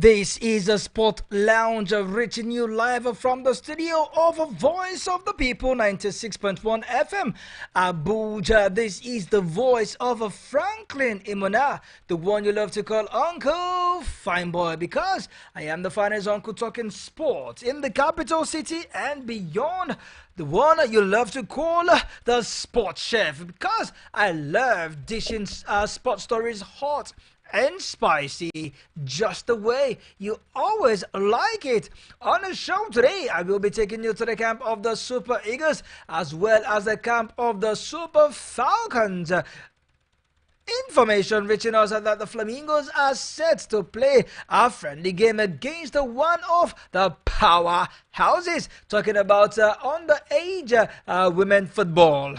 This is a Sport Lounge reaching you live from the studio of Voice of the People 96.1 FM Abuja. This is the voice of Franklin Imona, the one you love to call Uncle Fine Boy, because I am the finest uncle talking sports in the capital city and beyond. The one you love to call the Sports Chef, because I love dishing sports stories hot and spicy, just the way you always like it. On the show today, I will be taking you to the camp of the Super Eagles as well as the camp of the Super Falcons. Information reaching us that the Flamingos are set to play a friendly game against one of the powerhouses. Talking about underage women football.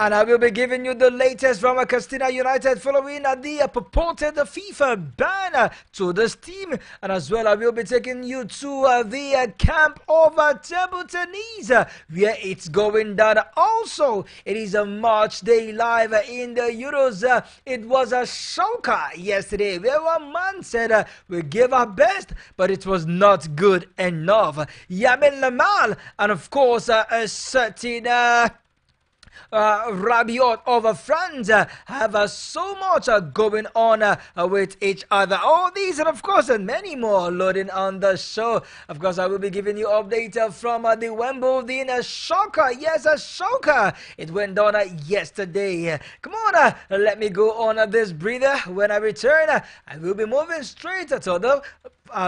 And I will be giving you the latest from Castina United following the purported FIFA ban to this team. And as well, I will be taking you to the camp of table tennis, where it's going down. Also, it is a match day live in the Euros. It was a shocker yesterday, where one man said we gave our best, but it was not good enough. Yamin Lamal, and of course, a certain Rabiot of France have so much going on with each other. All these and of course and many more loading on the show. Of course, I will be giving you update from the Wimbledon shocker. Yes, a shocker. It went down yesterday. Come on, let me go on this breather. When I return, I will be moving straight to the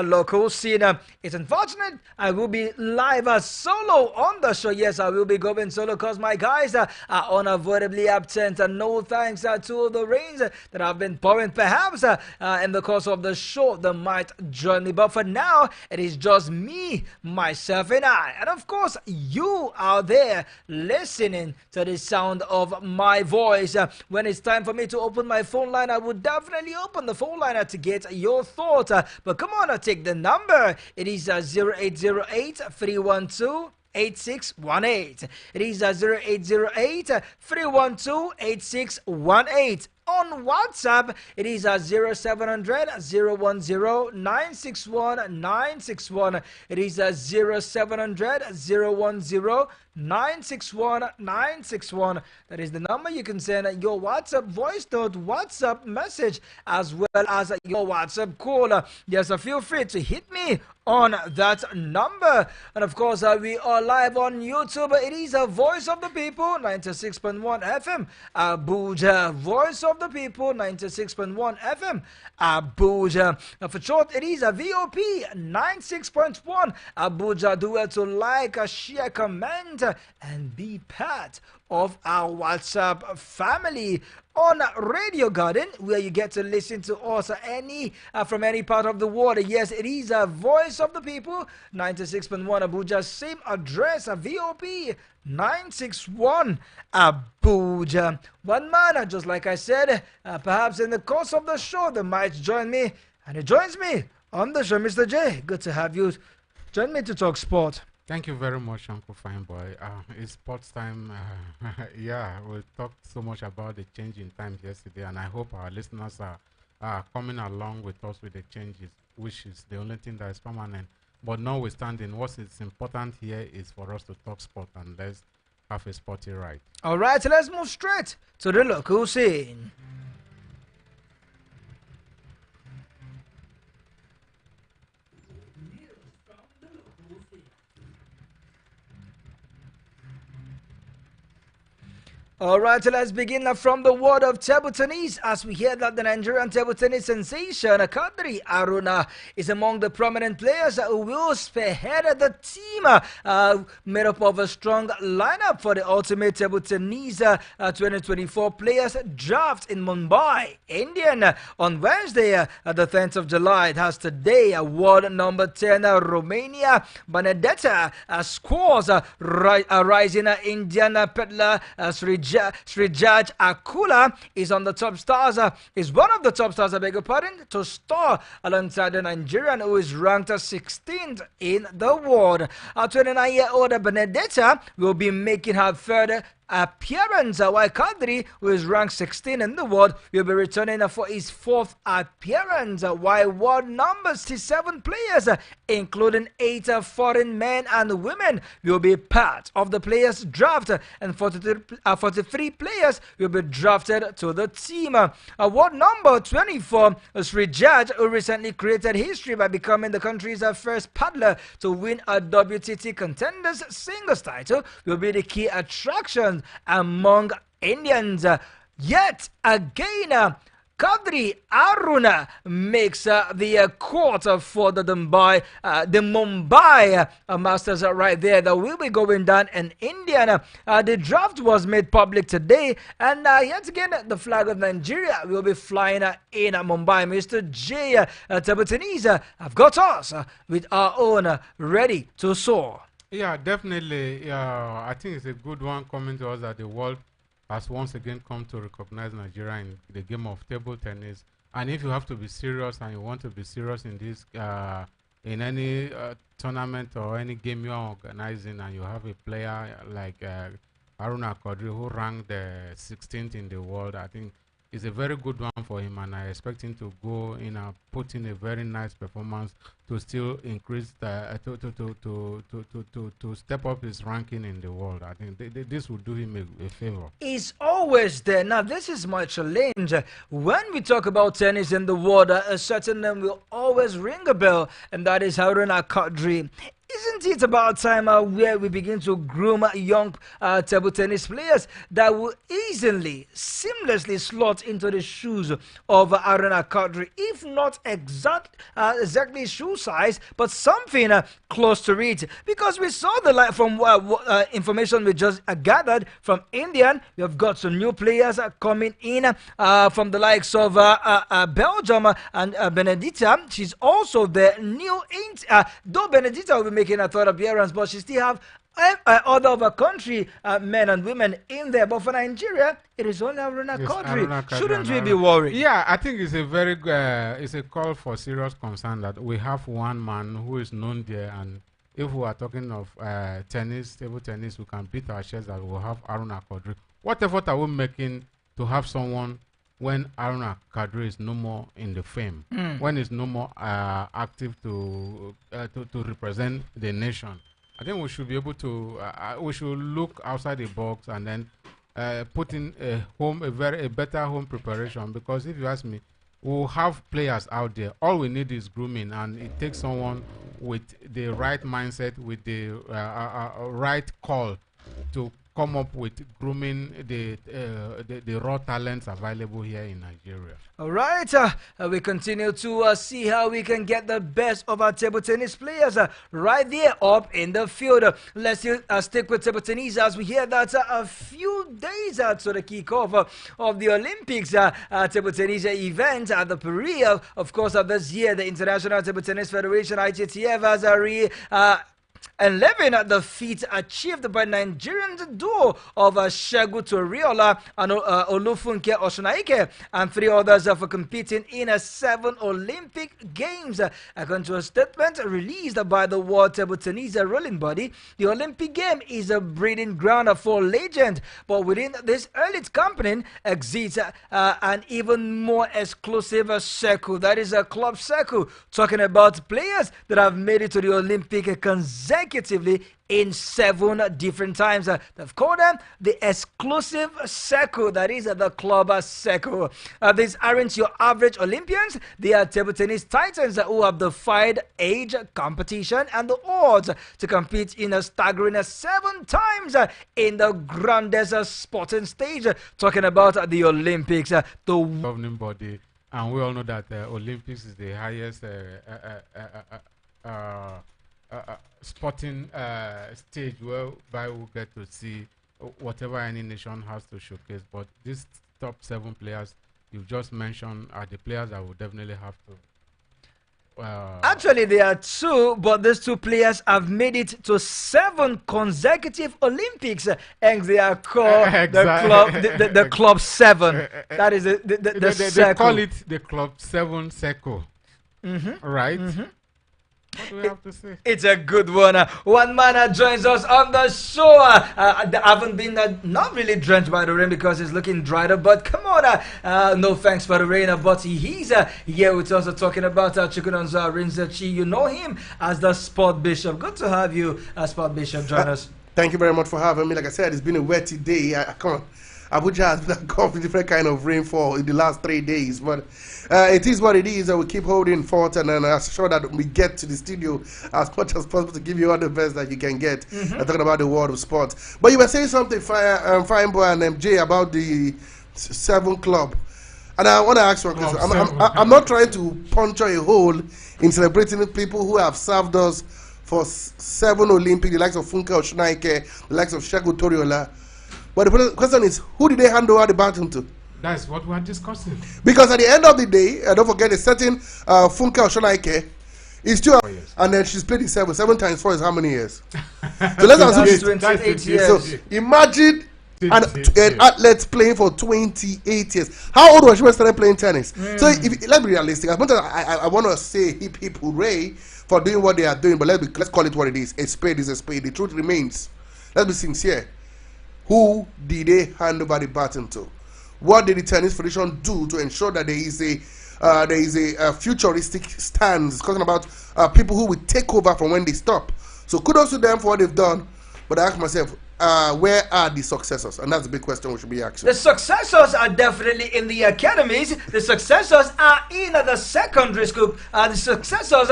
local scene. It's unfortunate I will be live solo on the show. Yes, I will be going solo because my guys are unavoidably absent. No thanks to the rains that have been pouring. Perhaps in the course of the show they might join me, but for now it is just me, myself and I, and of course you out there listening to the sound of my voice. When it's time for me to open my phone line, I would definitely open the phone line to get your thoughts. But come on, take the number. It is 0808 312 8618. It is 0808 312 8618. On WhatsApp, it is 0700 010 961 961. It is 0700 010 961 961. That is the number you can send your WhatsApp voice note, WhatsApp message, as well as your WhatsApp call. Yes, feel free to hit me on that number. And of course, we are live on YouTube. It is a Voice of the People 96.1 FM Abuja. Voice of the People 96.1 FM Abuja. For short, it is a VOP 96.1 Abuja. Do it to like, share, comment, and be part of our WhatsApp family. On Radio Garden, where you get to listen to us from any part of the world. Yes, it is a Voice of the People 96.1 Abuja. Same address, VOP 961 Abuja. One man, just like I said, perhaps in the course of the show they might join me, and it joins me on the show. Mr. J, good to have you join me to talk sport. Thank you very much, Uncle Fine Boy. It's sports time. Yeah, we talked so much about the change in times yesterday, and I hope our listeners are coming along with us with the changes, which is the only thing that is permanent. But notwithstanding, what is important here is for us to talk sport, and let's have a sporty ride. All right, so let's move straight to the local scene. All right, so let's begin from the world of table tennis, as we hear that the Nigerian table tennis sensation Kadri Aruna is among the prominent players who will spearhead the team made up of a strong lineup for the Ultimate Table Tennis 2024 Players Draft in Mumbai, India, on Wednesday, the 10th of July. It has today world number 10 Romania Benedetta scores rising Indian peddler Srijaj Akula is on the top stars. Is one of the top stars, I beg your pardon, to star alongside the Nigerian, who is ranked 16th in the world. 29-year-old Benedetta will be making her third appearance. While Kadri, who is ranked 16 in the world, will be returning for his fourth appearance. While world number 67 players, including 8 foreign men and women, will be part of the players' draft, and 43 players will be drafted to the team. World number 24, Srijaj, who recently created history by becoming the country's first paddler to win a WTT Contenders singles title, will be the key attraction among Indians. Yet again, Kadri Aruna makes the quarter for the Mumbai Masters right there that will be going down in India. The draft was made public today, and yet again the flag of Nigeria will be flying in Mumbai. Mr. J. Table Tennis have got us with our own ready to soar. Yeah, definitely. I think it's a good one coming to us that the world has once again come to recognize Nigeria in the game of table tennis. And if you have to be serious and you want to be serious in this, in any tournament or any game you are organizing, and you have a player like Aruna Kodri, who ranked 16th in the world, I think it's a very good one for him, and I expect him to go in and put in a very nice performance to still increase to step up his ranking in the world. I think this will do him a favor. He's always there. Now, this is my challenge. When we talk about tennis in the world, a certain name will always ring a bell, and that is Haruna Kadri. Isn't it about time where we begin to groom young table tennis players that will easily, seamlessly slot into the shoes of Aruna Kadri, if not exactly shoe size, but something close to it? Because we saw the light from information we just gathered from Indian. We have got some new players coming in from the likes of Belgium and Benedita. She's also the new, though Benedita will be making a third appearance, but she still have other of our country men and women in there. But for Nigeria, it is only Aruna Kadri. Shouldn't we be worried? Yeah, I think it's a very it's a call for serious concern that we have one man who is known there, and if we are talking of tennis, table tennis, we can beat our chest that we'll have Aruna Kadri. What effort are we making to have someone when Aruna Kadri is no more in the fame, when he's no more active to represent the nation? I think we should be able to, we should look outside the box and then put in a better home preparation. Because if you ask me, we'll have players out there. All we need is grooming, and it takes someone with the right mindset, with the right call to come up with grooming the raw talents available here in Nigeria. All right, we continue to see how we can get the best of our table tennis players right there up in the field. Let's stick with table tennis as we hear that a few days to the kickoff of the Olympics table tennis event at the Paris. Of course, this year, the International Table Tennis Federation, ITTF, has 11 at the feat achieved by Nigerian duo of Shegu Toriola and Olufunke Oshonaike, and 3 others for competing in 7 Olympic Games. According to a statement released by the World Table Tennis ruling body, the Olympic game is a breeding ground for legend, but within this elite company exists an even more exclusive circle, that is a club circle, talking about players that have made it to the Olympic consecutively in 7 different times. They've called them the exclusive circle, that is the club circle. These aren't your average Olympians. They are table tennis titans who have defied age, competition, and the odds to compete in a staggering 7 times in the grandest sporting stage. Talking about the Olympics, the governing body, and we all know that Olympics is the highest sporting stage whereby we get to see whatever any nation has to showcase. But these top 7 players you've just mentioned are the players that will definitely have to. Actually, there are 2, but these 2 players have made it to 7 consecutive Olympics, and they are called the Club 7. That is the circle. They call it the Club 7 circle, right? What do we have to say? It's a good one. One man joins us on the show. They haven't been not really drenched by the rain because it's looking dried up. But come on, no thanks for the rain. But he's here with us talking about Chukwunonso Rinzechi. You know him as the Sport Bishop. Good to have you, Sport Bishop, join us. Thank you very much for having me. Like I said, it's been a wetty day. I can't. Abuja has been a different kind of rainfall in the last 3 days, but it is what it is. We keep holding forth, and I'm sure that we get to the studio as much as possible to give you all the best that you can get. Talking about the world of sports. But you were saying something, Fine Boy and MJ, about the 7 club. And I want to ask you a question. I'm not trying to puncture a hole in celebrating the people who have served us for 7 Olympics, the likes of Funke Oshunaike, the likes of Segun Toriola. But the question is, who did they hand over the baton to? That's what we're discussing. Because at the end of the day, don't forget a certain Funke Oshunaike is still, and then she's played in 7 times 4 is how many years? So let's assume 28 years. So imagine an athlete playing for 28 years. How old was she when she started playing tennis? So let's be realistic. As much as I want to say hip hip hooray for doing what they are doing, but let's call it what it is. A spade is a spade. The truth remains. Let's be sincere. Who did they hand over the baton to? What did the Tennis Federation do to ensure that there is a futuristic stance talking about people who will take over from when they stop? So kudos to them for what they've done. But I ask myself, where are the successors? And that's the big question we should be asking. The successors are definitely in the academies. The successors are in the secondary school. The successors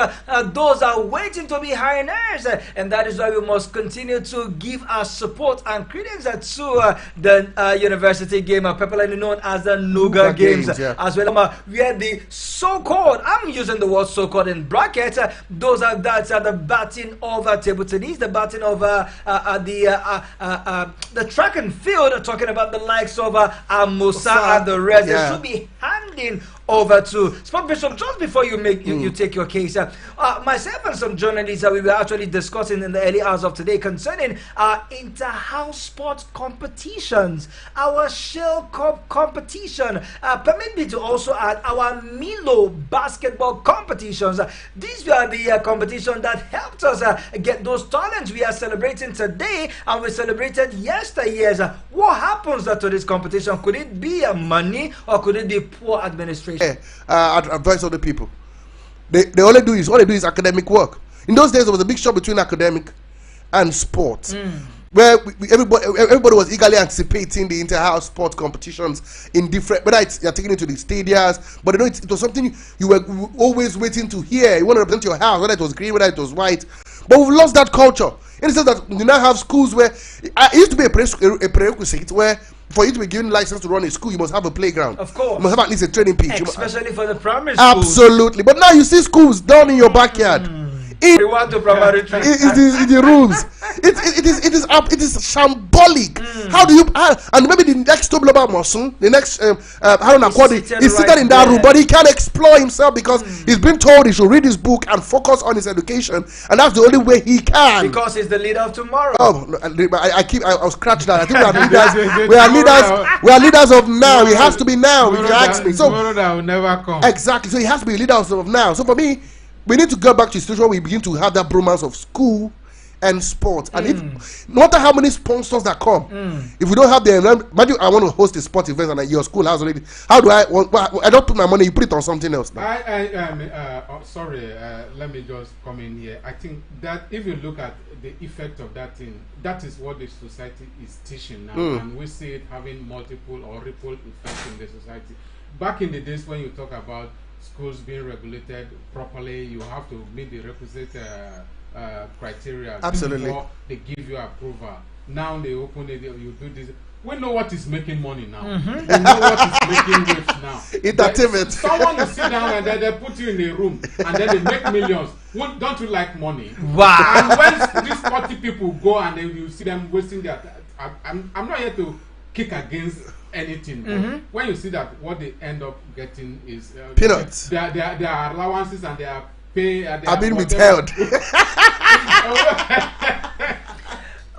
those are waiting to be pioneers. And that is why we must continue to give our support and credence to the university game, popularly known as the Nuga Games. As well, where the so-called, I'm using the word so-called in brackets, those are the batting over table tennis, the batting over the track and field, talking about the likes of Musa and the rest. They should be handing over to Sport Bishop. Just before you make you take your case, myself and some journalists we were actually discussing in the early hours of today concerning inter-house sport competitions, our Shell Cup competition. Permit me to also add our Milo basketball competitions. These were the competition that helped us get those talents we are celebrating today, and we celebrated yesteryears. What happens to this competition? Could it be money, or could it be poor administration? Advise other people. They all they do is academic work. In those days, there was a big shot between academic and sport, where everybody was eagerly anticipating the inter-house sport competitions in different. Whether you're taking it to the stadiums, but it was something you were always waiting to hear. You want to represent your house, whether it was green, whether it was white. But we've lost that culture. In the sense that we now have schools where it used to be a prerequisite where, for you to be given license to run a school, you must have a playground. Of course. You must have at least a training pitch. Especially for the primary schools. Absolutely. But now you see schools down in your backyard. We want to primary training. In the rooms. It is shambolic. How do you and maybe the next top global Mosun, the next Haruna Kwadi is seated in that room, but he can't explore himself because he's been told he should read his book and focus on his education, and that's the only way he can. Because he's the leader of tomorrow. Oh, I'll scratch that. I think we are leaders of now. He has to be now, if you ask me. So tomorrow that will never come. Exactly. So he has to be leaders of now. So for me, we need to go back to a situation where we begin to have that bromance of school and sport. And if, no matter how many sponsors that come, if we don't have the imagine I want to host a sport event and your school has already. How do I don't put my money? You put it on something else. Now. Sorry. Let me just come in here. I think that if you look at the effect of that thing, that is what the society is teaching now, and we see it having multiple or ripple effects in the society. Back in the days when you talk about schools being regulated properly, you have to meet the requisite criteria before they give you approval. Now they open it, you do this. We know what is making money now. We know what is making waves now. Entertainment. Someone will sit down and then they put you in a room and then they make millions. Don't you like money? Wow. And when these 40 people go and then you see them wasting their time, I'm not here to kick against anything. But when you see that what they end up getting is peanuts. Their allowances and their pay are being withheld.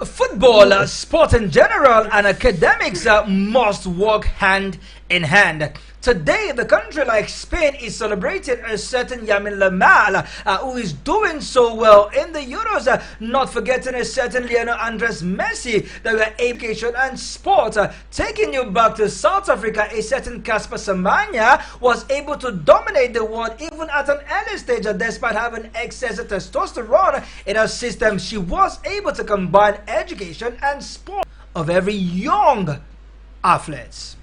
Football, sport in general, and academics must work hand in hand. Today, the country like Spain is celebrating a certain Yamin Lamal, who is doing so well in the Euros. Not forgetting a certain Lionel Andres Messi, that were education and sport. Taking you back to South Africa, a certain Casper Semenya was able to dominate the world even at an early stage, despite having excess testosterone in her system. She was able to combine education and sport of every young athletes.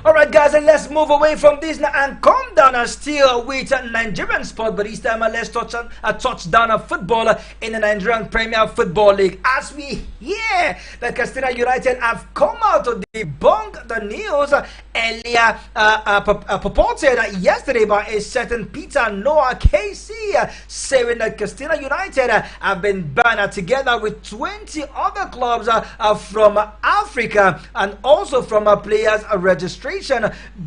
Alright guys, and let's move away from this now and come down still with Nigerian sport, but this time let's touch down football in the Nigerian Premier Football League, as we hear that Katsina United have come out to debunk the news earlier purported yesterday by a certain Peter Noah KC, saying that Katsina United have been banned together with 20 other clubs from Africa and also from players registration.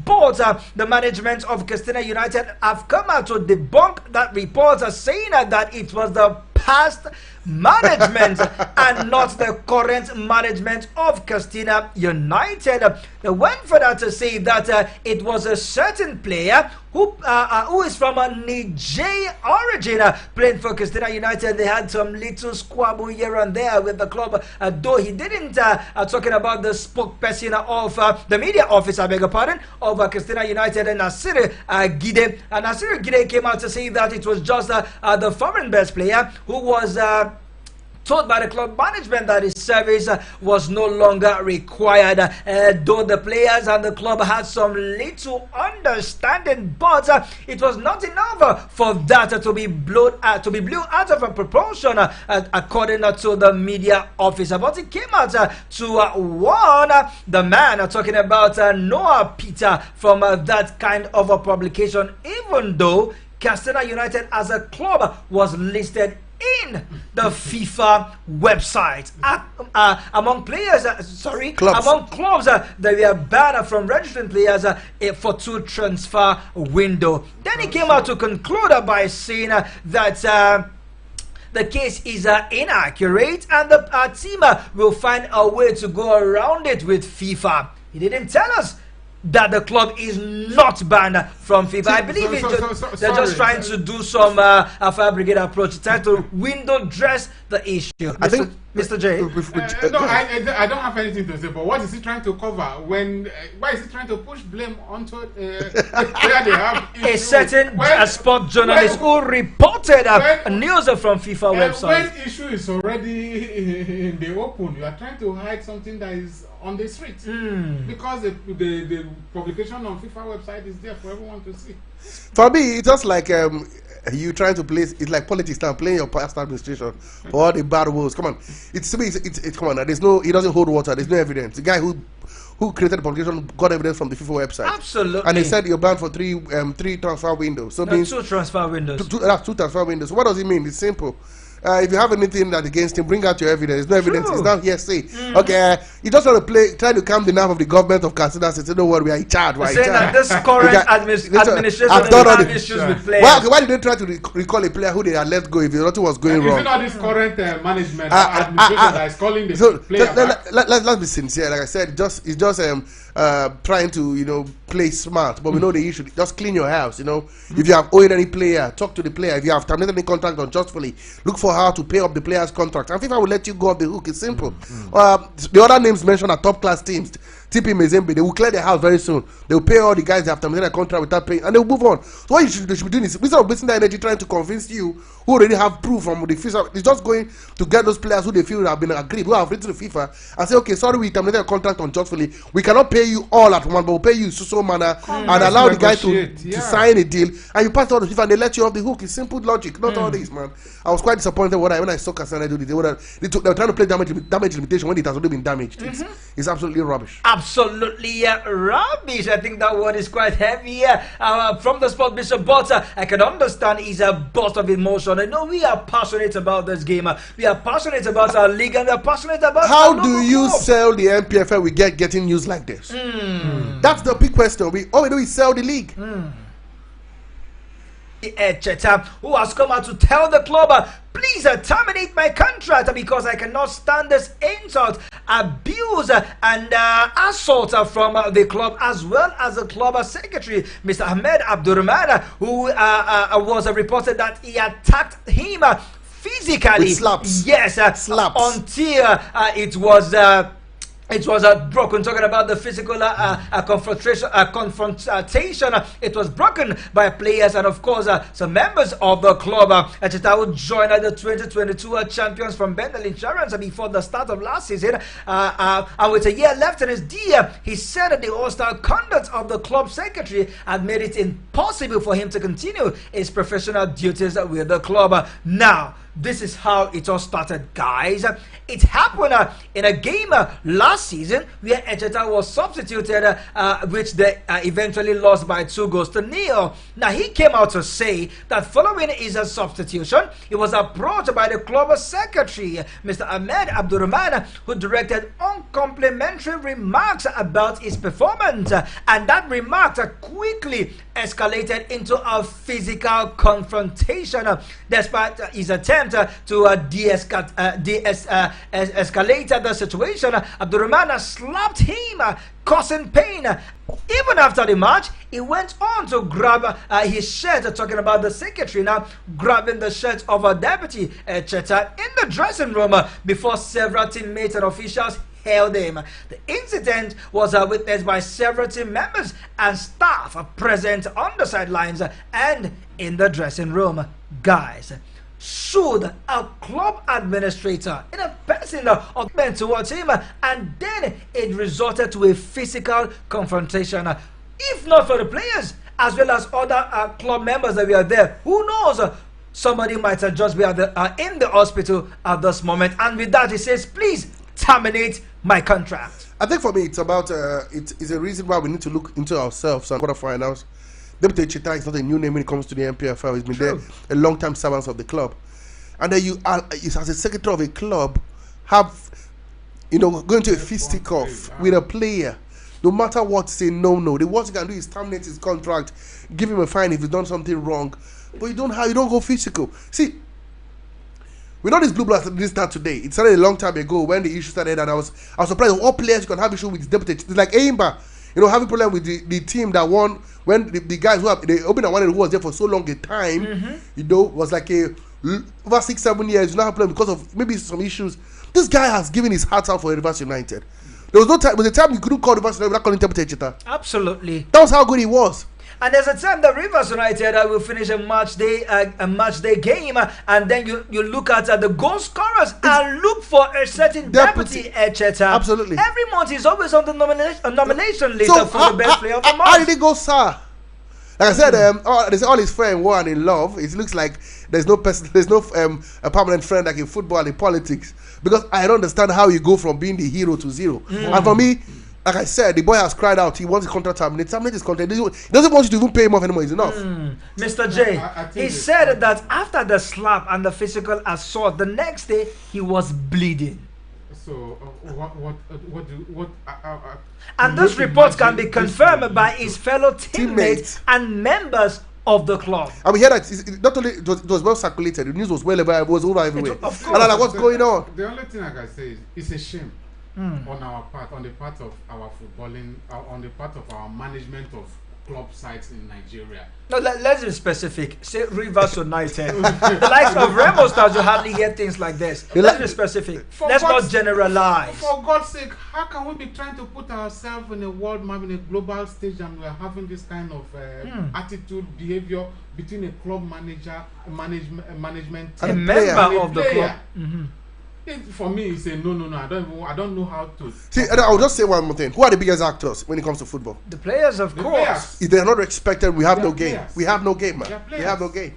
But the management of Katsina United have come out to debunk that report, saying that it was the past management and not the current management of Katsina United. They went further to say that it was a certain player who is from a Niger origin playing for Katsina United. They had some little squabble here and there with the club, though he didn't talking about the spokesperson of the media office, I beg your pardon, of Katsina United, and Nasir Gide. And Nasir Gide came out to say that it was just the foreign best player who was told by the club management that his service was no longer required, though the players and the club had some little understanding, but it was not enough for that to be blown out of proportion, according to the media officer. But he came out to warn the man, talking about Noah Peter, from that kind of a publication, even though Katsina United as a club was listed in the FIFA website. Among players, among clubs that were banned from registering players for 2 transfer window. Then he came out to conclude by saying that the case is inaccurate and the team will find a way to go around it with FIFA. He didn't tell us that the club is not banned from FIFA. I believe they're just trying to do some fire brigade approach, trying to window dress the issue. I think, Mr. J. No, I don't have anything to say, but what is he trying to cover? Why is he trying to push blame onto where they have a certain sport journalist who reported news from FIFA website? When issue is already in the open, you are trying to hide something that is on the street, because the publication on FIFA website is there for everyone to see. For me, it's just like you trying to play. It's like politics now, playing your past administration for all the bad words. Come on, it's come on. There's no, it doesn't hold water. There's no evidence. The guy who created the publication got evidence from the FIFA website. Absolutely. And he said you're banned for three transfer windows. So means 2 transfer windows. Two transfer windows. So what does it mean? It's simple. If you have anything that against him, bring out your evidence. There's no evidence. It's not hearsay. Okay, you just want to try to calm the nerve of the government of Katsina and say, "No worry, we are in charge." We're saying that this current administration has done all the issues with players. Why did they try to recall a player who they had let go if nothing was going wrong? Is it not this current management administration that is calling the player back? Let's be sincere. Like I said, it's just trying to play smart, but we know the issue. Just clean your house. If you have owed any player, talk to the player. If you have terminated any contract unjustly, look for how to pay up the player's contract. And FIFA will let you go off the hook. It's simple. The other names mentioned are top class teams. TP Mazembe, they will clear their house very soon. They will pay all the guys that have terminated their contract without paying, and they will move on. So what they should be doing is, instead of wasting their energy trying to convince you who already have proof from the FIFA, it's just going to get those players who they feel have been agreed, who have written to FIFA, and say, okay, sorry, we terminated your contract unjustly. We cannot pay you all at once, but we'll pay you in so manner, and allow the guy to sign a deal, and you pass it on to FIFA, and they let you off the hook. It's simple logic, not all this, man. I was quite disappointed when I saw Katsina do this. They were trying to play damage limitation when it has already been damaged. It's absolutely rubbish. Absolutely rubbish. I think that word is quite heavy from the sport, Bishop, but I can understand it's a burst of emotion. I know we are passionate about this game. We are passionate about our league, and we are passionate about how do you sell the MPFL we getting news like this? That's the big question. All we do is sell the league. Cheta, who has come out to tell the club, please terminate my contract because I cannot stand this insult, abuse, and assault from the club, as well as the club secretary, Mr. Ahmed Abdurrahman, who was reported that he attacked him physically. With slaps. Yes, slaps. Until it was broken. Talking about the physical confrontation, it was broken by players and, of course, some members of the club. Echeta would join the 2022 champions from Bendel Insurance before the start of last season. And with a year left in his deal, he said that the hostile conduct of the club secretary had made it impossible for him to continue his professional duties with the club. Now, this is how it all started, guys. It happened in a game last season where Echeta was substituted, which they eventually lost by 2-0. Now, he came out to say that following his substitution, he was approached by the club secretary, Mr. Ahmed Abdurrahman, who directed uncomplimentary remarks about his performance. And that remark quickly escalated into a physical confrontation. Despite his attempt to de-escalate the situation, Abdurrahman slapped him, causing pain. Even after the match, he went on to grab his shirt, talking about the secretary now, grabbing the shirt of a deputy Cheta in the dressing room before several teammates and officials held him. The incident was witnessed by several team members and staff present on the sidelines and in the dressing room. Guys, should a club administrator in a person of men towards him, and then it resulted to a physical confrontation? If not for the players as well as other club members that were there, who knows? Somebody might just be in the hospital at this moment. And with that, he says, please terminate my contract. I think for me, it's about it's a reason why we need to look into ourselves and quarterfinals. Deputy Cheta is not a new name when it comes to the MPFL. He's been there a long time, servants of the club. And then you are, as a secretary of a club, have, going to a fisticuff with a player. No matter what, say no. The worst you can do is terminate his contract, give him a fine if he's done something wrong. But you don't go physical. See, we know this blue blood didn't start today. It started a long time ago when the issue started, and I was surprised all players you can have issue with deputy. It's like Aimba, having problem with the team that won when the guys who the opener one who was there for so long a time, was like over 6-7 years. You now have problem because of maybe some issues. This guy has given his heart out for Rivers United. There was no time. There was a time you couldn't call Rivers United without calling deputy Cheta. Absolutely. That was how good he was. And there's a time that Rivers United will finish a match day game, and then you look at the goal scorers and look for a certain deputy Cheta. Absolutely. Every month he's always on the nomination list for the best player of the month. How did he go, sir? Like I said, they say all his friends were in love. It looks like there's no a permanent friend like in football and in politics. Because I don't understand how you go from being the hero to zero. And for me, like I said, the boy has cried out. He wants his contract terminated. Terminate his contract. He doesn't want you to even pay him off anymore. It's enough. Mr. J, he said that after the slap and the physical assault, the next day he was bleeding. So what? And this report can be confirmed by his fellow teammates and members of the club. And we hear that not only it was well circulated, the news was well over, it was over everywhere. Of course. And I'm like, what's going on? The only thing I can say is it's a shame on our part, on the part of our footballing, on the part of our management of club sites in Nigeria. No, let's be specific. Say Rivers United. The likes of Remo Stars, you hardly hear things like this. Let's be specific. Let's not generalize. For God's sake, how can we be trying to put ourselves in a world map, in a global stage, and we're having this kind of attitude, behavior between a club manager, management, and a member of the club? For me, it's a no. I don't know how to. See, I'll just say one more thing. Who are the biggest actors when it comes to football? The players, of course. Players. If they're not respected, we have no game. Players. We have no game, man. We have no game.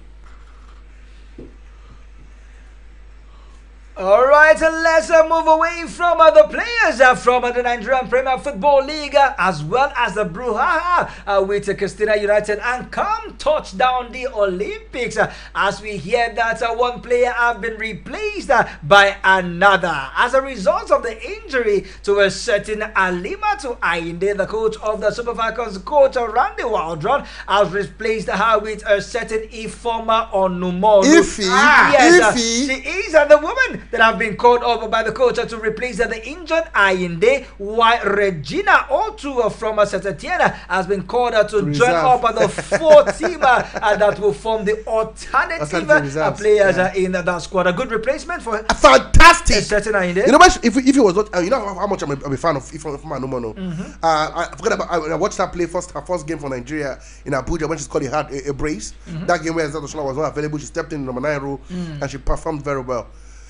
All right, let's move away from the players from the Nigerian Premier Football League as well as the brouhaha with Christina United and come touch down the Olympics as we hear that one player have been replaced by another as a result of the injury to a certain Alimatu Ainde, the coach of the Super Falcons. Coach Randy Waldron has replaced her with a certain Ifoma Onumonu. Yes, she is the woman that have been called up by the coach to replace the injured Ainde, while Regina Otu from Setetiena has been called to join up the four team that will form the alternative players in that squad. A good replacement for fantastic. A certain Ainde. You know, if he was not, you know how much I'm a fan of Ifoma Onumonu. I forgot about. I watched her play her first game for Nigeria in Abuja when she's called it had a brace. That game where Zatoshola was not available, she stepped in number 9 role and she performed very well.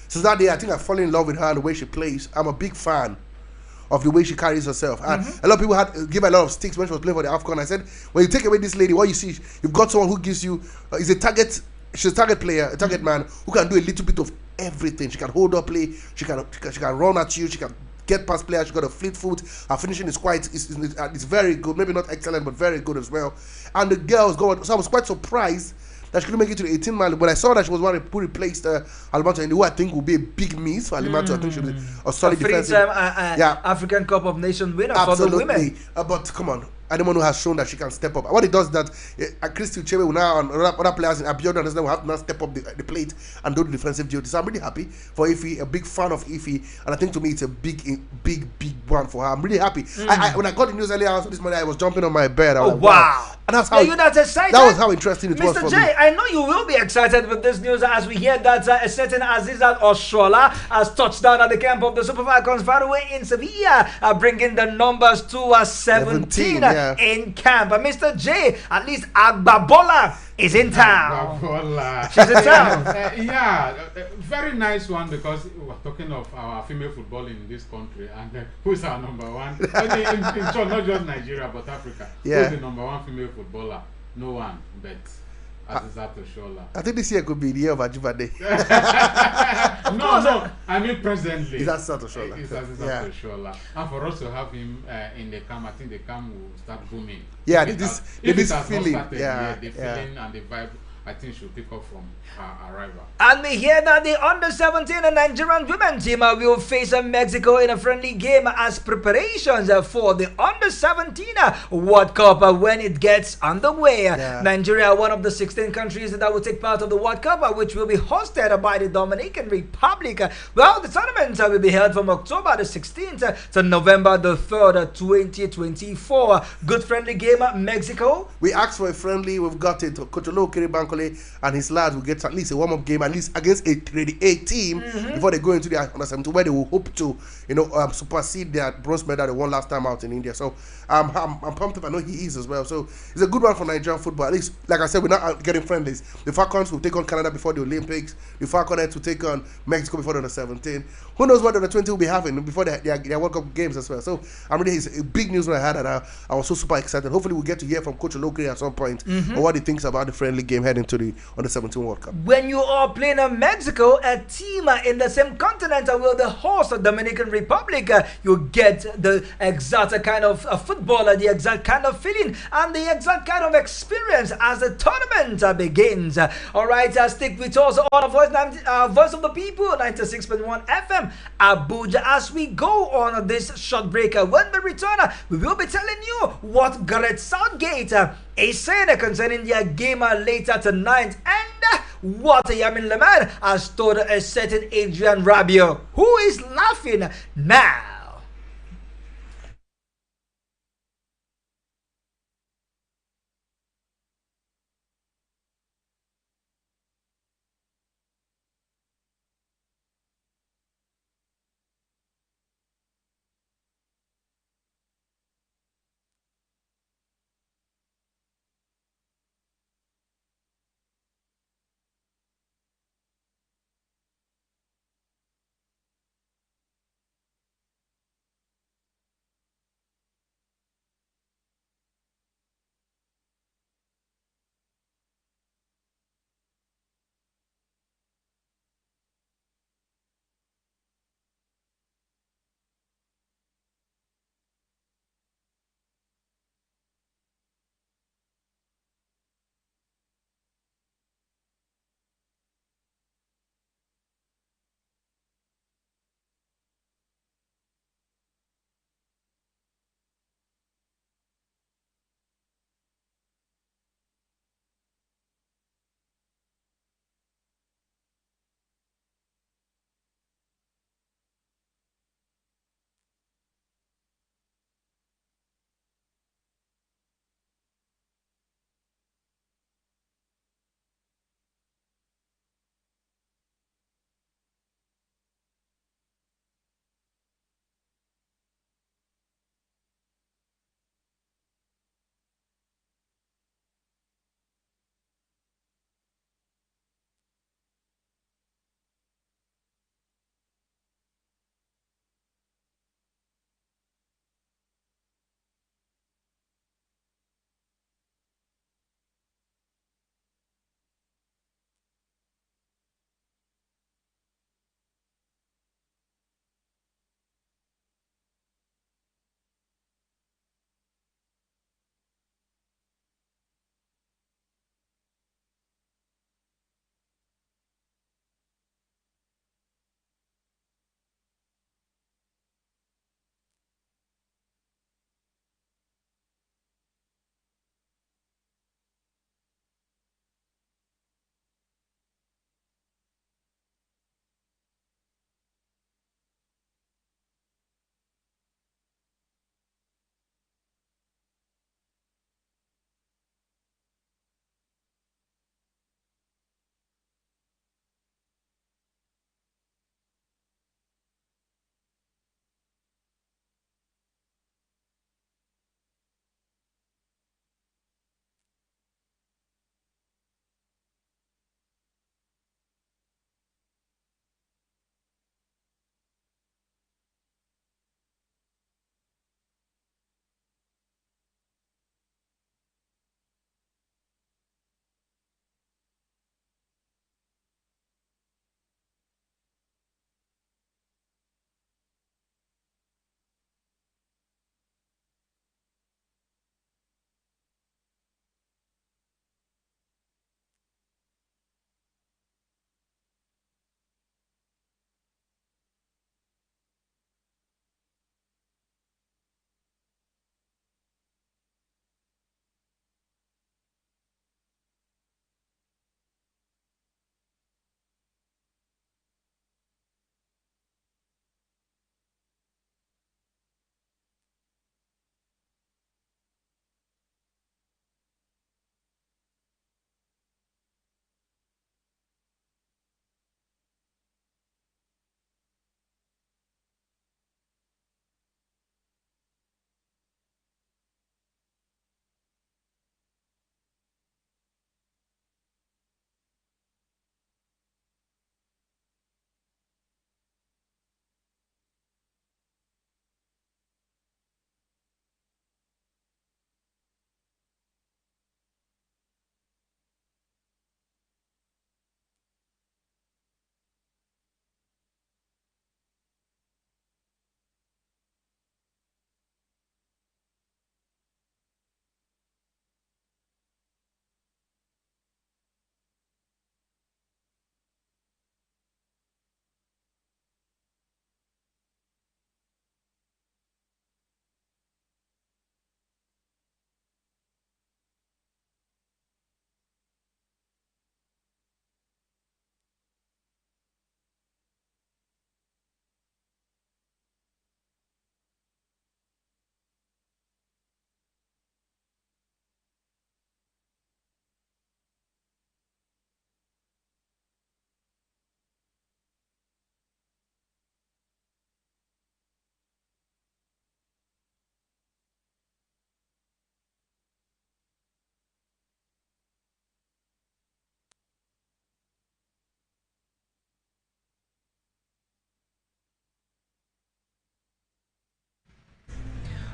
Since that day, I think I fallen in love with her and the way she plays. I'm a big fan of the way she carries herself. And a lot of people had give her a lot of sticks when she was playing for the AFCON. I said, when you take away this lady, what you see, you've got someone who gives you is a target. She's a target player, a target man who can do a little bit of everything. She can hold up play. She can run at you. She can get past players. She got a fleet foot. Her finishing is quite it's very good. Maybe not excellent, but very good as well. And the girls go. So I was quite surprised that she couldn't make it to the 18-man. When I saw that she was one who replaced Alimatu, who I think will be a big miss for Alimatu. I think she'll be a solid defensive. African Cup of Nations winner for the women. But come on. Anyone who has shown that she can step up. What it does is that Christy Uchewe will now, and other players in Abiodun will have to now step up the plate and do the defensive duty. So I'm really happy for Ify, a big fan of Ify, and I think to me it's a big one for her. I'm really happy. When I got the news earlier this morning, I was jumping on my bed. I was like, wow. And that's how you're not excited. That was how interesting it was for Mr. J, me. I know you will be excited with this news as we hear that a certain Azizat Oshola has touched down at the camp of the Super Falcons far away in Sevilla, bringing the numbers to 17 in camp. Mr. J, at least Agbabola is in town. She's in town. Very nice one, because we're talking of our female football in this country, and who's our number one? in short, not just Nigeria but Africa. Who's the number one female footballer? No one, but Azizat Oshola. I think this year could be the year of Ajibade. No, I mean presently. Is Azizat Oshola? It's Azizat Oshola. And for us to have him in the camp, I think the camp will start booming. Yeah, if this feeling. The feeling and the vibe, I think she'll pick up from her arrival. And we hear that the under-17 Nigerian women team will face Mexico in a friendly game as preparations for the under-17 World Cup when it gets underway. Nigeria, one of the 16 countries that will take part of the World Cup, which will be hosted by the Dominican Republic. Well, the tournament will be held from October the 16th to November the 3rd, 2024. Good friendly game, Mexico. We asked for a friendly. We've got it. Kotolo Kiribankole and his lads will get at least a warm-up game, at least against a Grade A team before they go into the under-17, where they will hope to, supersede their bronze medal they won last time out in India. So I'm pumped up. I know he is as well. So it's a good one for Nigerian football. At least, like I said, we're not getting friendlies. The Falcons will take on Canada before the Olympics. The Falconets will take on Mexico before the under-17. Who knows what the under-20 will be having before their World Cup games as well. So it's a big news when I had that. I was so super excited. Hopefully we'll get to hear from Coach Olokere at some point on what he thinks about the friendly game heading to the under-17 World Cup. When you are playing Mexico, a team in the same continent will the host of Dominican Republic, you get the exact kind of football, the exact kind of feeling, and the exact kind of experience as the tournament begins. All right, stick with us on Voice of the People, 96.1 FM, Abuja, as we go on this short break. When we return, we will be telling you what Gareth Southgate is saying concerning their game later tonight, and what Yamin Lemar has told a certain Adrian Rabiot, who is laughing now.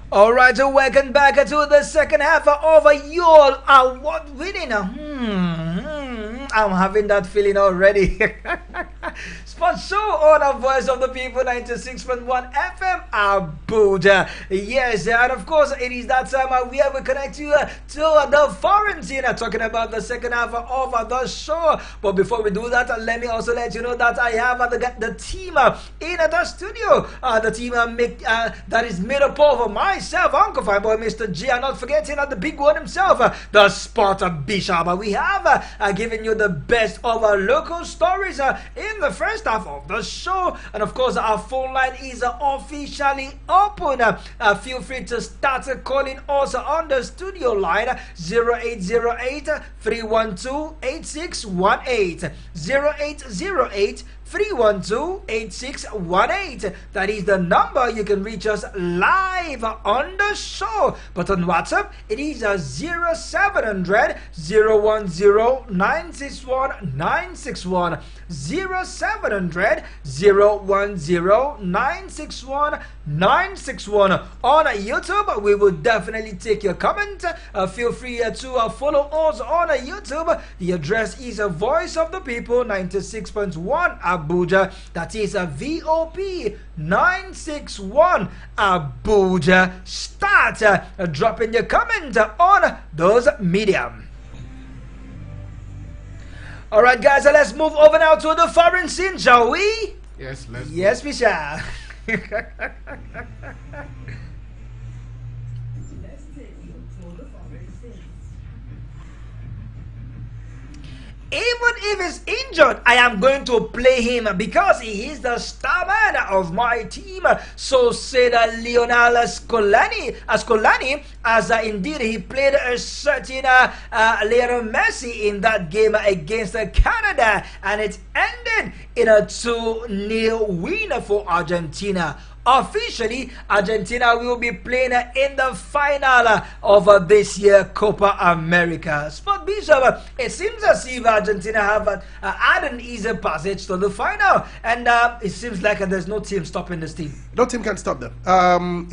All right, so welcome back to the second half of your award-winning. I'm having that feeling already. Sports show on a Voice of the People 96.1 FM Abuja. Yes, and of course, it is that time where we connect you to the foreign scene, talking about the second half of the show. But before we do that, let me also let you know that I have the team in the studio. The team that is made up of myself, Uncle Fine Boy, Mr. G, and not forgetting the big one himself, the Sport Bishop. We have given you the best of our local stories in the first half of the show, and of course our phone line is officially open. Feel free to start calling us on the studio line 0808 312 8618 0808 312-8618. That is the number you can reach us live on the show. But on WhatsApp, it is 0700 010 961 961. 0700 010 961 961. On YouTube, we will definitely take your comment. Feel free to follow us on YouTube. The address is Voice of the People 96.1 Abuja. That is a VOP 961 Abuja. Start dropping your comment on those medium. All right, guys, let's move over now to the foreign scene, shall we? Yes, let's. Yes, we shall. Even if he's injured, I am going to play him because he is the star man of my team. So said Lionel Scolani, as indeed he played a certain Lionel Messi in that game against Canada, and it ended in a 2-0 win for Argentina. Officially, Argentina will be playing in the final of this year Copa America. Sport Bishop, it seems as if Argentina have had an easy passage to the final, and it seems like there's no team stopping this team. No team can stop them.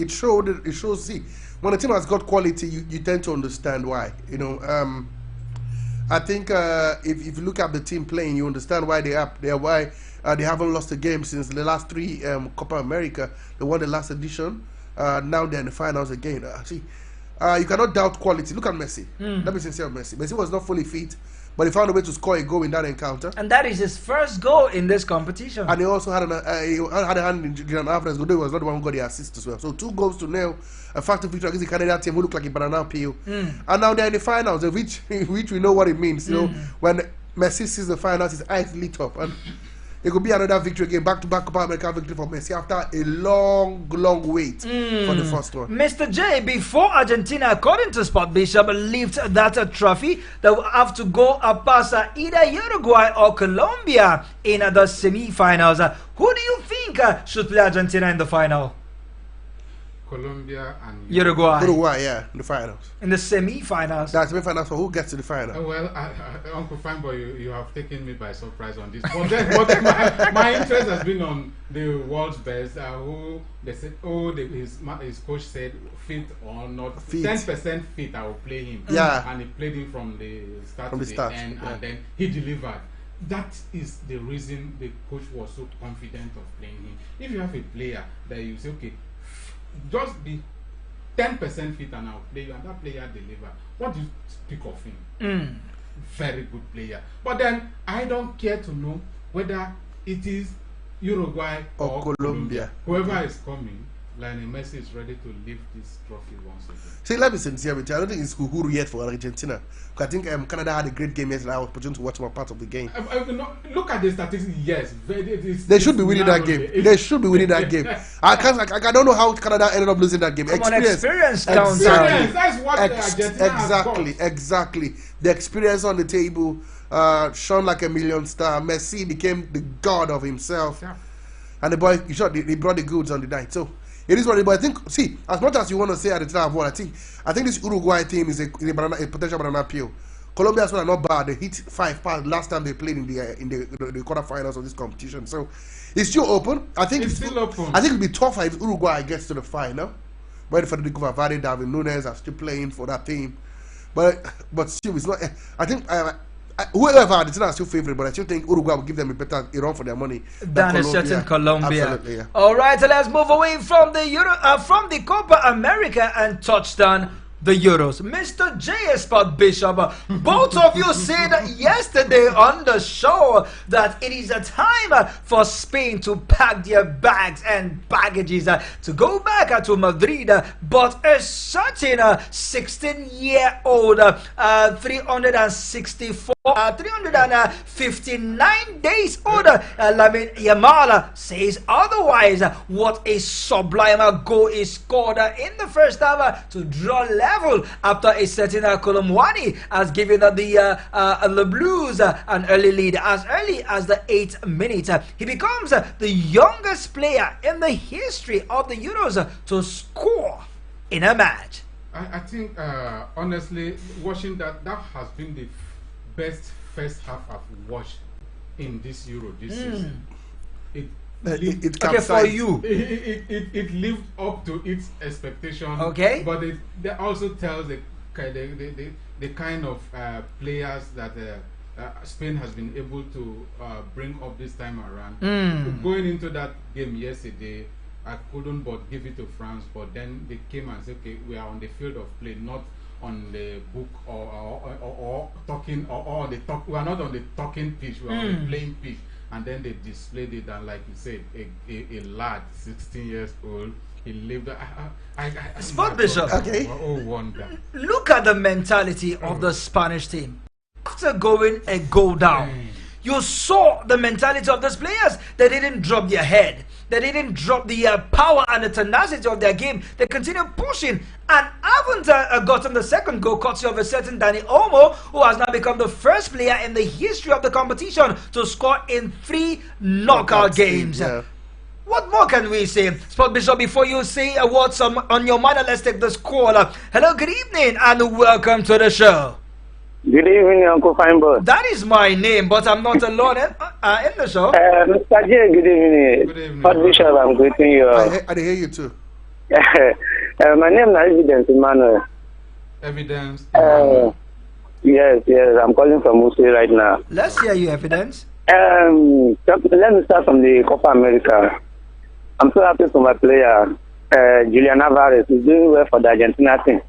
It shows. See, when a team has got quality, you tend to understand why. You know, I think if you look at the team playing, you understand why they are why. They haven't lost a game since the last three Copa America. They won the last edition. Now they're in the finals again. You cannot doubt quality. Look at Messi. Let me sincere Messi. Messi was not fully fit, but he found a way to score a goal in that encounter. And that is his first goal in this competition. And he also had a hand in Julian Alvarez, but he was not the one who got the assist as well. So 2-0, a factor victory against the Canadian team who looked like a banana peel. And now they're in the finals, which we know what it means. You know, when Messi sees the finals, his eyes lit up. And it could be another victory again, back-to-back Copa America victory for Messi after a long wait for the first one. Mr. J, before Argentina, according to Sport Bishop, lift that trophy, they will have to go past either Uruguay or Colombia in the semi-finals. Who do you think should play Argentina in the final? Colombia and Uruguay, yeah, in the finals. In the semi-finals. That's semi-finals for who gets to the final. Well, Uncle Fanboy, you have taken me by surprise on this. But my interest has been on the world's best, who they said, his coach said, fit or not, 10% fit, I will play him. Yeah. And he played him from the start to the end, and then he delivered. That is the reason the coach was so confident of playing him. If you have a player that you say, okay, just be 10% fit and I'll play you, and that player deliver. What do you speak of him? Very good player. But then I don't care to know whether it is Uruguay or Colombia. Whoever is coming, Lionel Messi is ready to lift this trophy once again. See, let me be sincere with you. I don't think it's Uhuru yet for Argentina. I think Canada had a great game yesterday. I was opportunity to watch my part of the game. Look at the statistics. Yes, they should be winning that game. They should be winning that game. I don't know how Canada ended up losing that game. Experience counts. Exactly. That's what Argentina has got. Exactly. The experience on the table shone like a million star. Messi became the god of himself, and the boy he brought the goods on the night. So it is what it is. But I think, see, as much as you want to say Argentina have won, I think this Uruguay team is a potential banana peel. Colombia as well are not bad. They hit 5 pounds last time they played in the quarterfinals of this competition. So it's still open. I think it's still open. I think it'll be tougher if Uruguay gets to the final. But Federico Valverde, David Nunes are still playing for that team. But still, it's not. I think whoever Argentina is still favorite, but I still think Uruguay will give them a better run for their money than a certain Colombia. Absolutely, yeah. All right, so let's move away from the from the Copa America and touch down the Euros. Mr. J. Sport Bishop, both of you said yesterday on the show that it is a time for Spain to pack their bags and baggages to go back to Madrid, but a certain 16-year-old 359 days old Lamine Yamal says otherwise. What a sublime goal is scored in the first half to draw level after a certain Colomwani has given the Blues an early lead as early as the 8th minute. He becomes the youngest player in the history of the Euros to score in a match. I think, honestly, watching that has been the best first half I've watched in this Euro this season. Okay, for you, it lived up to its expectation. Okay, but it also tells the kind of players that Spain has been able to bring up this time around. Going into that game yesterday, I couldn't but give it to France, but then they came and said, okay, we are on the field of play, not on the book or talking or on the talk. We are not on the talking pitch, we are on the playing pitch. And then they displayed it, and like you said, a lad, 16 years old, he lived. Sport Bishop. Okay. Oh, wonder. Look at the mentality of the Spanish team. After going a goal down, you saw the mentality of those players. They didn't drop their head. They didn't drop the power and the tenacity of their game. They continued pushing and haven't gotten the second goal, courtesy of a certain Danny Olmo, who has now become the first player in the history of the competition to score in 3 knockout games. Yeah. What more can we say? Sport Bishop, before you say what's on your mind, let's take this call. Hello, good evening, and welcome to the show. Good evening, Uncle Feinberg. That is my name, but I'm not alone in the show. Mr. J, good evening. Good evening. Sport Bishop, I'm greeting you. I hear you too. My name is Evidence Emmanuel. Evidence. Yes, I'm calling from Musi right now. Let's hear you, Evidence. Let me start from the Copa America. I'm so happy for my player, Julian Alvarez. He's doing well for the Argentina team.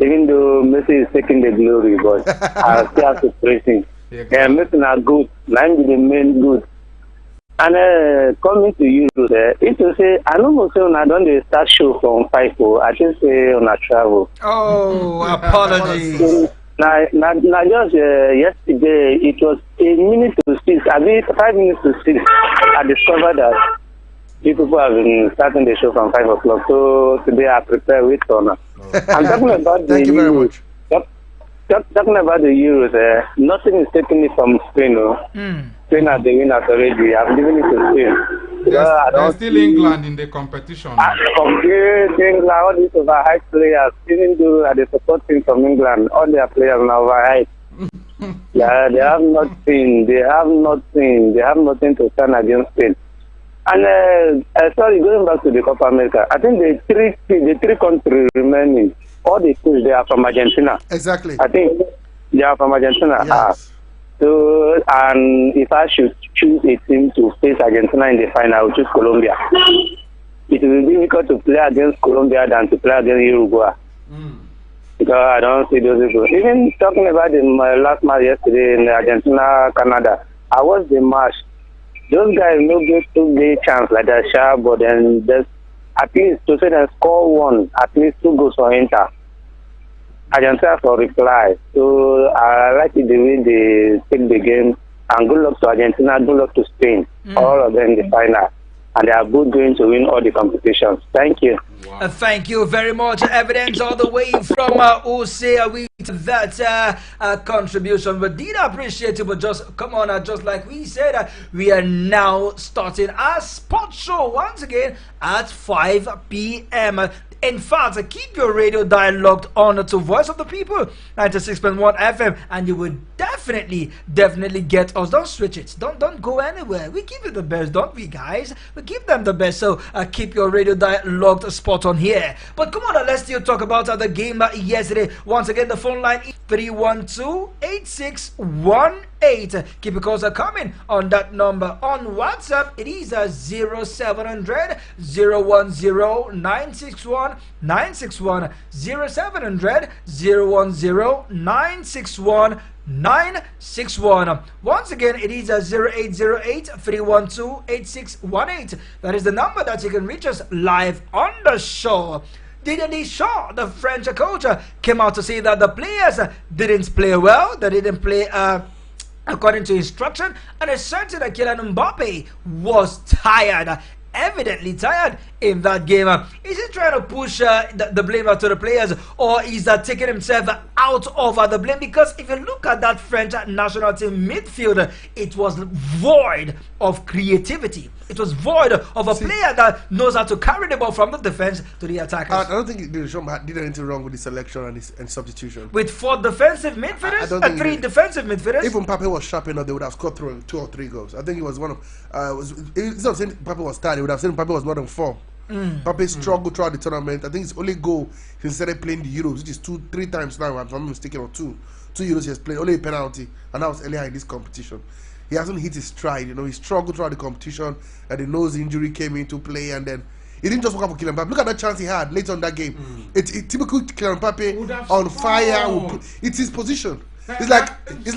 Even though Messi is taking the glory, but I still have to praise him. Messi are good. Nine the main good. And coming to you, it will say, I don't know, I don't start show from 5 I just say on a travel. Oh, apologies. Now just yesterday, it was a minute to 6, I mean 5 minutes to 6, I discovered that people have been starting the show from 5 o'clock. So today I prepare with honor. I'm talking about Thank you very much. Talking about the Euros, nothing is taking it from Spain. Spain are the winners already. I'm giving it to Spain. There's still England in the competition. England, all these overhyped players, even though they support team from England, all their players are overhyped. Yeah, they have nothing. They have nothing to stand against Spain. And sorry, going back to the Copa America, I think the three countries remaining, all the teams, they are from Argentina. Exactly. I think they are from Argentina. Yes. So, and if I should choose a team to face Argentina in the final, I would choose Colombia. It will be difficult to play against Colombia than to play against Uruguay. Because I don't see those people. Even talking about the last match yesterday in Argentina, Canada, I watched the match. Those guys no get a chance like that, sharp, but then just at least to say they score one, at least 2 goals for Inter. Argentina for reply. So I like it the way they take the game. And good luck to Argentina, good luck to Spain. All of them in the final. And they are both going to win all the competitions. Thank you. Wow. Thank you very much. Evidence all the way from Oseni with that contribution. We did appreciate it, but just come on, just like we said, we are now starting our sports show once again at 5 p.m. In fact, keep your radio dial locked on to Voice of the People 96.1 FM, and you will definitely get us. Don't switch it. Don't go anywhere. We give you the best, don't we, guys? We give them the best. So keep your radio dial locked, spot on here. But come on, let's still talk about the game yesterday. Once again, the phone line is 312-8618. Keep your calls coming on that number. On WhatsApp, it is 0700 010 961 961 0700 010 961 961. Once again, it is 0808 312 8618. That is the number that you can reach us live on the show. Didier Deschamps, the French coach, came out to say that the players didn't play well. They didn't play according to instruction, and it's certain that Kylian Mbappe was tired. Evidently tired in that game. Is he trying to push the blame to the players, or is taking himself out of the blame? Because if you look at that French national team midfield, it was void of creativity. It was void of a player that knows how to carry the ball from the defense to the attackers. I don't think Deschamps did anything wrong with his selection and substitution. With 4 defensive midfielders and 3 defensive midfielders. If Mbappe was sharp enough, they would have scored 2 or 3 goals. I think he was one of. Instead of saying Mbappe was tired, they would have said Mbappe was more than 4. Mbappe struggled throughout the tournament. I think his only goal he started playing the Euros, which is 3 times now, if I'm not mistaken, or 2 Euros he has played, only a penalty, and that was earlier in this competition. He hasn't hit his stride, he struggled throughout the competition, and the nose injury came into play, and then he didn't just work out for Kylian Mbappe. Look at that chance he had later on that game. It's typical Kylian Mbappe on fire. It's his position. It's like is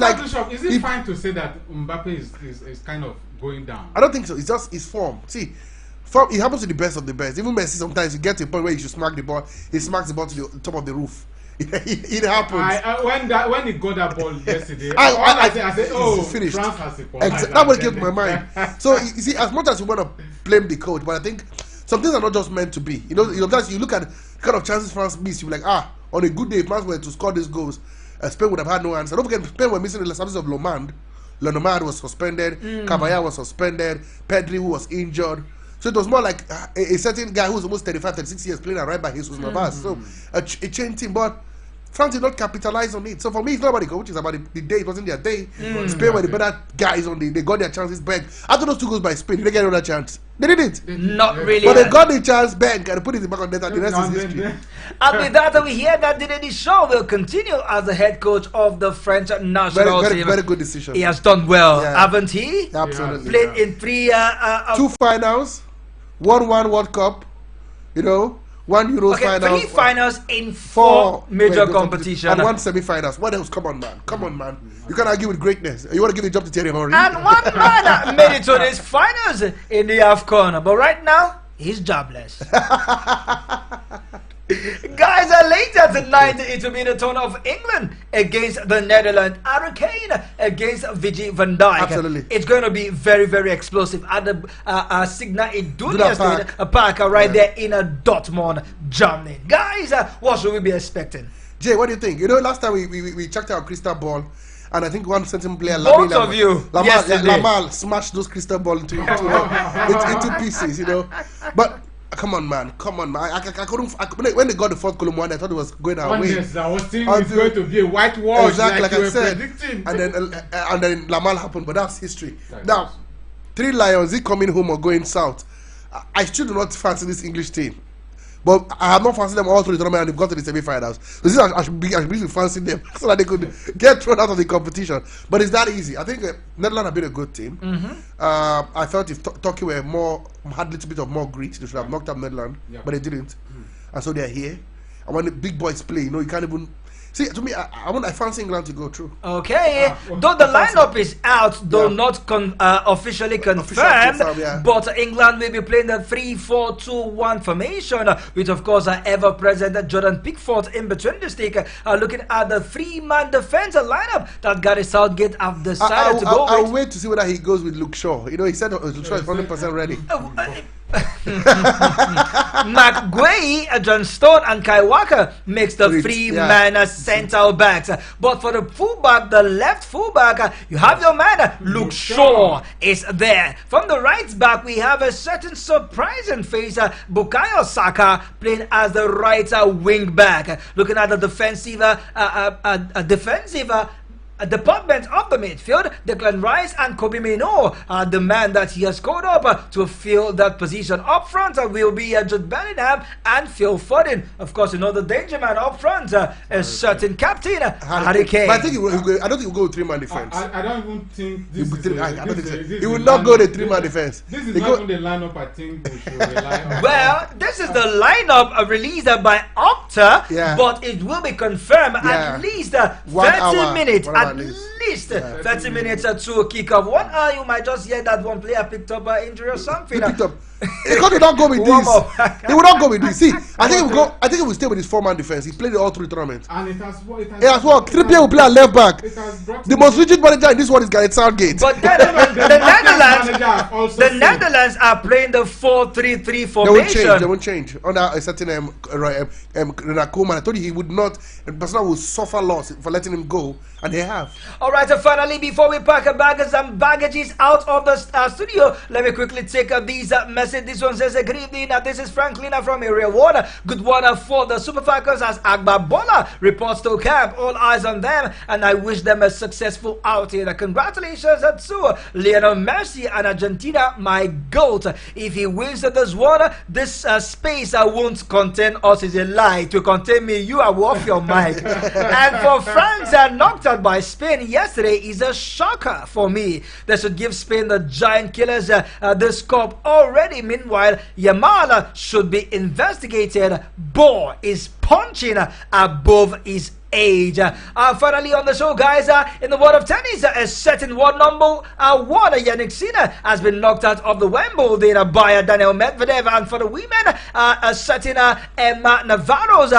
it fine to say that Mbappe is kind of going down? I don't think so. It's just his form. See, form, it happens to the best of the best. Even Messi, sometimes you get to a point where you should smack the ball. He smacks the ball to the top of the roof. It happens. When he got that ball yesterday, I said, oh, finished. France has a ball. Exactly. That what came to my mind. So you see, as much as we want to blame the coach, but I think some things are not just meant to be. You look at the kind of chances France missed. You're like, on a good day, if France were to score these goals, Spain would have had no answer. Don't forget, Spain were missing the service of Lomand. Lenormand was suspended. Caballero was suspended. Pedri, who was injured. So it was more like a certain guy who was almost 35, 36 years playing right by Jesus Navas. So a chain team, but France did not capitalize on it. So for me, it's not about the coach, it's about the day. It wasn't their day. Spain were the better guys they got their chances back. After those 2 goals by Spain, did they get another chance? They didn't. Not really. But they got the chance back and put it back on net, and the rest is history. And with that, we hear that Didier Deschamps will continue as the head coach of the French national team. Very good decision. He has done well, haven't he? Absolutely. Played in 3 2 finals, 1 World Cup, 1 Euros final. 3 finals in 4 major competitions. And 1 semi-finals. What else? Come on, man. You can't argue with greatness. You want to give the job to Thierry Henry? And one man made it to these finals in the AFCON. But right now, he's jobless. Guys, later tonight it will be the turn of England against the Netherlands. Harry Kane against Virgil van Dijk. Absolutely. It's going to be very, very explosive at the Signal Iduna Park right there in Dortmund, Germany. Guys, what should we be expecting? Jay, what do you think? Last time we checked our crystal ball, and I think one certain player, both of you, Lamal smashed those crystal ball into pieces, But come on, man. I couldn't. When they got the 4th column one, I thought it was going our way. Yes, I was thinking it's going to be a whitewash. Exactly, like I said. Predicting. And then Lamal happened, but that's history. Now, 3 Lions, he coming home or going south. I still do not fancy this English team. But I have not fancied them all through the tournament, and they've got to the semi-finals. So this I should be fancying them so that they could get thrown out of the competition. But it's that easy. I think Netherlands have been a good team. I felt if Turkey were had a little bit of more grit, they should have knocked up Netherlands, but they didn't. And so they're here. And when the big boys play, you can't even. See, to me, I fancy England to go through. Okay, though the lineup is out, though not officially confirmed, but England will be playing the 3-4-2-1 formation, with of course ever-present Jordan Pickford in between the stick, looking at the 3-man defense lineup that Gary Southgate have decided to go with. I'll wait to see whether he goes with Luke Shaw. He said Luke Shaw is 100% ready. McGuay, John Stone, and Kai Walker makes the three-man centre backs. But for the fullback, the left fullback, you have your man, Luke Shaw is there. From the right back, we have a certain surprising face, Bukayo Saka, playing as the right wing back. Looking at the defensive department of the midfield, Declan Rice and Kobe Mino are the man that he has called up to fill that position. Up front will be Jude Bellingham and Phil Foden. Of course, you know the danger man up front, a certain captain, Harry Kane. But I think I don't think he'll go with three-man defense. I don't even think this he will not go with three-man defense. This is not even the lineup I think we should rely on. Well, this is the lineup released by Opta, but it will be confirmed at least 30 minutes. At least 30 minutes to kick off. 1 hour, you might just hear that one player picked up an injury or something. He will not go with this. He will not go with this. See, I think he will stay with his four-man defense. He played all 3 tournaments. And it has worked. Trippier will play at left back. The most rigid manager in this one is Gareth Southgate. But then the Netherlands are playing the 4-3-3 formation. They won't change. Under a certain Ronald Koeman, I told you he would not. Barcelona will suffer loss for letting him go, and they have. All right, and finally, before we pack some baggages out of the studio, let me quickly take these messages. This one says, good evening, this is Franklin from Area 1. Good one for the Super Falcons as Agba Bola reports to camp. All eyes on them, and I wish them a successful outing. Congratulations to Lionel Messi and Argentina, my GOAT. If he wins this one, this space won't contain us is a lie. To contain me, you are off your mic. And for France, knocked out by Spain yesterday is a shocker for me. They should give Spain the giant killers this cup already. Meanwhile, Yamal should be investigated. Bo is punching above his age. Finally on the show, guys, in the world of tennis, a certain world number one, Yannick Sinner, has been knocked out of the Wimbledon by Daniel Medvedev. And for the women, a certain Emma Navarro's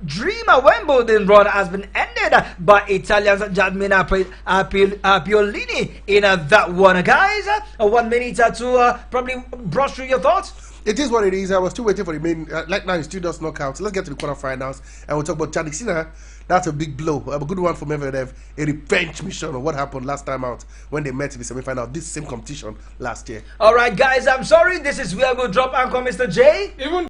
dream Wimbledon run has been ended by Italians Gianmina Piolini in that one. Guys, 1 minute to probably brush through your thoughts. It is what it is. I was still waiting for the main. Like now, it's still just knockouts. Let's get to the quarterfinals, and we'll talk about Yannick Sinner. That's a big blow. A good one for Medvedev. A revenge mission of what happened last time out when they met in the semi-final of this same competition last year. All right, guys. I'm sorry. This is where we'll drop anchor, Mr. J. Even